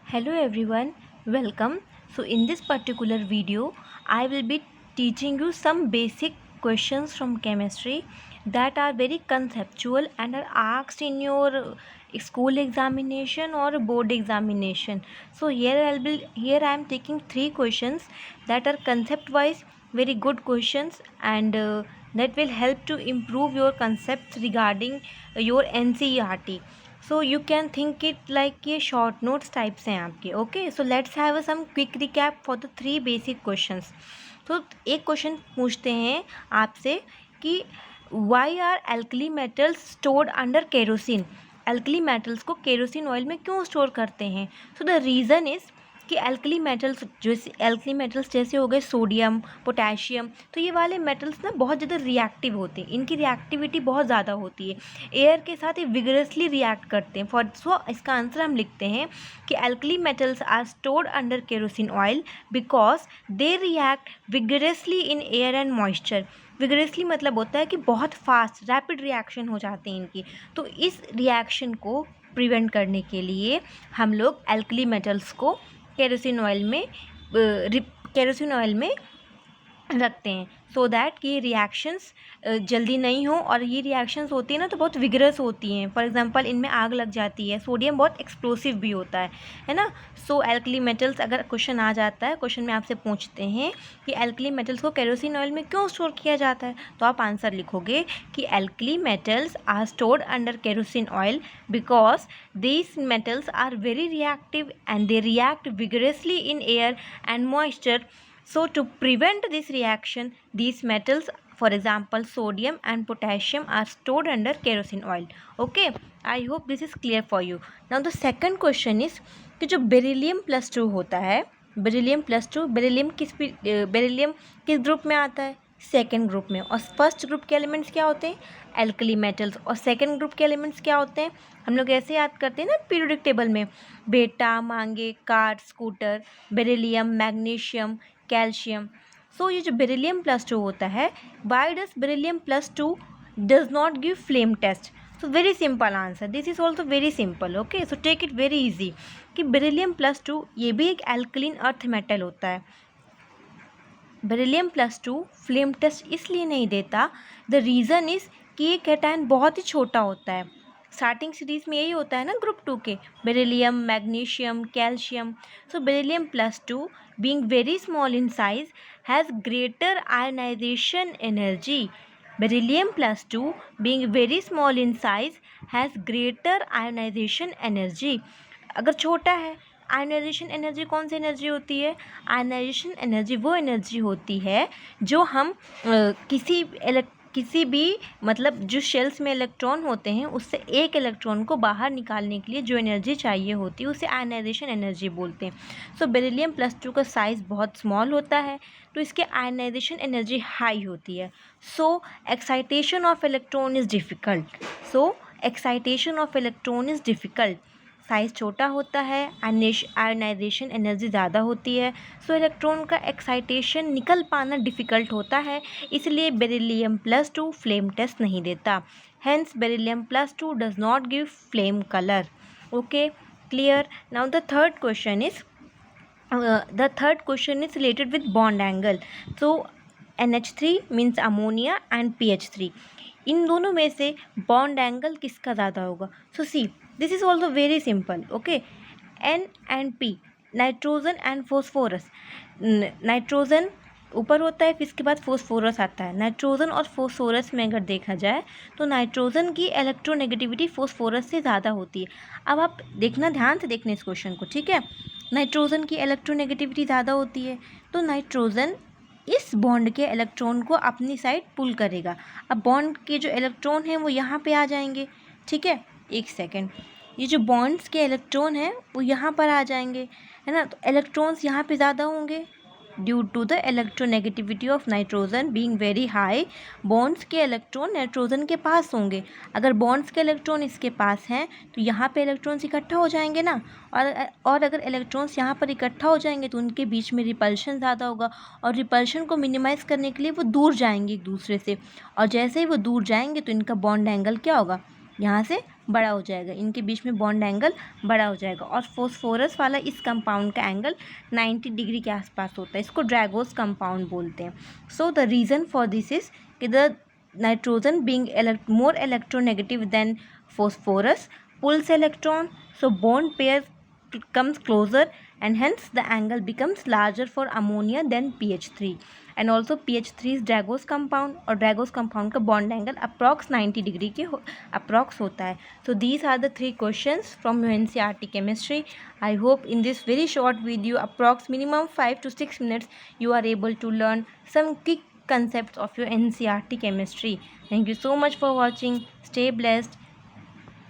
Hello everyone, welcome. So in this particular video, I will be teaching you some basic questions from chemistry that are very conceptual and are asked in your school examination or board examination. So here I am taking three questions that are concept wise very good questions and that will help to improve your concepts regarding your NCERT. So you can think it like ये short notes types हैं आपके. Okay, so let's have some quick recap for the three basic questions. तो एक question पूछते हैं आपसे कि why are alkali metals stored under kerosene. Alkali metals को केरोसिन ऑयल में क्यों स्टोर करते हैं? सो द रीज़न इज़ कि एल्कली मेटल्स जैसे हो गए सोडियम, पोटेशियम, तो ये वाले मेटल्स ना बहुत ज़्यादा रिएक्टिव होते हैं. इनकी रिएक्टिविटी बहुत ज़्यादा होती है, एयर के साथ ये विगरसली रिएक्ट करते हैं. सो इसका आंसर हम लिखते हैं कि alkali metals are stored under kerosene oil because they react vigorously in air and moisture. Vigorously मतलब होता है कि बहुत फास्ट रैपिड रिएक्शन हो जाते हैं इनकी. तो इस रिएक्शन को प्रिवेंट करने के लिए हम लोग एल्कली मेटल्स को केरोसिन ऑयल में रखते हैं सो दैट कि ये रिएक्शंस जल्दी नहीं हो. और ये रिएक्शंस होती है ना तो बहुत विगरस होती हैं. फॉर एग्जांपल इनमें आग लग जाती है. सोडियम बहुत एक्सप्लोसिव भी होता है ना. सो एल्कली मेटल्स, अगर क्वेश्चन आ जाता है, क्वेश्चन में आपसे पूछते हैं कि एल्कली मेटल्स को केरोसिन ऑयल में क्यों स्टोर किया जाता है, तो आप आंसर लिखोगे कि alkali metals are stored under kerosene oil because these metals are very reactive and they react vigorously in air and moisture. So to prevent this reaction, these metals, for example sodium and potassium, are stored under kerosene oil. Okay, I hope this is clear for you. Now the second question is कि जो beryllium plus two होता है, beryllium किस group में आता है? Second group में. और फर्स्ट ग्रुप के एलिमेंट्स क्या होते हैं? Alkali metals. और सेकेंड ग्रुप के एलिमेंट्स क्या होते हैं? हम लोग ऐसे याद करते हैं ना पीरियोडिक टेबल में, बेटा, मांगे, car, scooter, beryllium, magnesium, calcium. So ये जो बेरिलियम प्लस टू होता है, why does beryllium plus two does not give flame test? So very simple answer, this is also very simple. Okay, so take it very easy कि beryllium plus two ये भी एक alkaline earth metal होता है. Beryllium plus two flame test इसलिए नहीं देता, the reason is कि ये कैटायन बहुत ही छोटा होता है. स्टार्टिंग सीरीज में यही होता है ना ग्रुप टू के, beryllium, magnesium, calcium. So beryllium plus two being very small in size has greater ionization energy. Beryllium plus 2 being very small in size has greater ionization energy. अगर छोटा है, ionization energy कौन सी energy होती है? Ionization energy वो energy होती है जो हम किसी भी मतलब जो शेल्स में इलेक्ट्रॉन होते हैं उससे एक इलेक्ट्रॉन को बाहर निकालने के लिए जो एनर्जी चाहिए होती है उसे आयनाइजेशन एनर्जी बोलते हैं. सो बेरिलियम प्लस टू का साइज़ बहुत स्मॉल होता है तो इसके आयनाइजेशन एनर्जी हाई होती है. So excitation of electron is difficult. Size छोटा होता है, आयनाइजेशन एनर्जी ज़्यादा होती है, सो इलेक्ट्रॉन का एक्साइटेशन निकल पाना डिफ़िकल्ट होता है. इसलिए beryllium plus two flame test नहीं देता. Hence beryllium plus two does not give flame colour. Okay, clear. Now the third question is related with bond angle. So NH3 means ammonia and PH3. इन दोनों में से bond angle किसका ज़्यादा होगा? So see, this is also very simple. Okay, N and P, nitrogen and phosphorus. Nitrogen ऊपर होता है, फिर इसके बाद फोस्फोरस आता है. नाइट्रोजन और फोस्फोरस में अगर देखा जाए तो नाइट्रोजन की इलेक्ट्रोनेगेटिविटी फोस्फोरस से ज़्यादा होती है. अब आप देखना, ध्यान से देखना इस क्वेश्चन को, ठीक है. नाइट्रोजन की इलेक्ट्रोनेगेटिविटी ज़्यादा होती है तो नाइट्रोजन इस बॉन्ड के इलेक्ट्रॉन को अपनी साइड पुल करेगा. अब बॉन्ड के जो इलेक्ट्रॉन हैं वो यहाँ पे आ जाएंगे, ठीक है. एक सेकेंड, ये जो बॉन्ड्स के इलेक्ट्रॉन हैं वो यहाँ पर आ जाएंगे, है ना. तो इलेक्ट्रॉन्स यहाँ पे ज़्यादा होंगे due to the electronegativity of nitrogen being very high. Bonds के इलेक्ट्रॉन नाइट्रोजन के पास होंगे. अगर बॉन्ड्स के इलेक्ट्रॉन इसके पास हैं तो यहाँ पे इलेक्ट्रॉन्स इकट्ठा हो जाएंगे ना. और अगर इलेक्ट्रॉन्स यहाँ पर इकट्ठा हो जाएंगे तो उनके बीच में रिपल्शन ज़्यादा होगा. और रिपल्शन को मिनिमाइज़ करने के लिए वो दूर जाएंगे एक दूसरे से. और जैसे ही वो दूर जाएंगे तो इनका बॉन्ड एंगल क्या होगा? यहाँ से बड़ा हो जाएगा, इनके बीच में बॉन्ड एंगल बड़ा हो जाएगा। और फॉस्फोरस वाला इस कंपाउंड का एंगल 90 डिग्री के आसपास होता है, इसको ड्रैगोस कंपाउंड बोलते हैं। So the reason for this is कि the nitrogen being more electronegative than phosphorus pulls electron, so bond pair comes closer and hence the angle becomes larger for ammonia than pH3. And also pH3 is Dragos compound, और Dragos compound का bond angle approx 90 degree के approx होता है. So these are the 3 questions from your NCERT chemistry. I hope in this very short video, approx minimum 5 to 6 minutes, you are able to learn some key concepts of your NCERT chemistry. Thank you so much for watching. Stay blessed.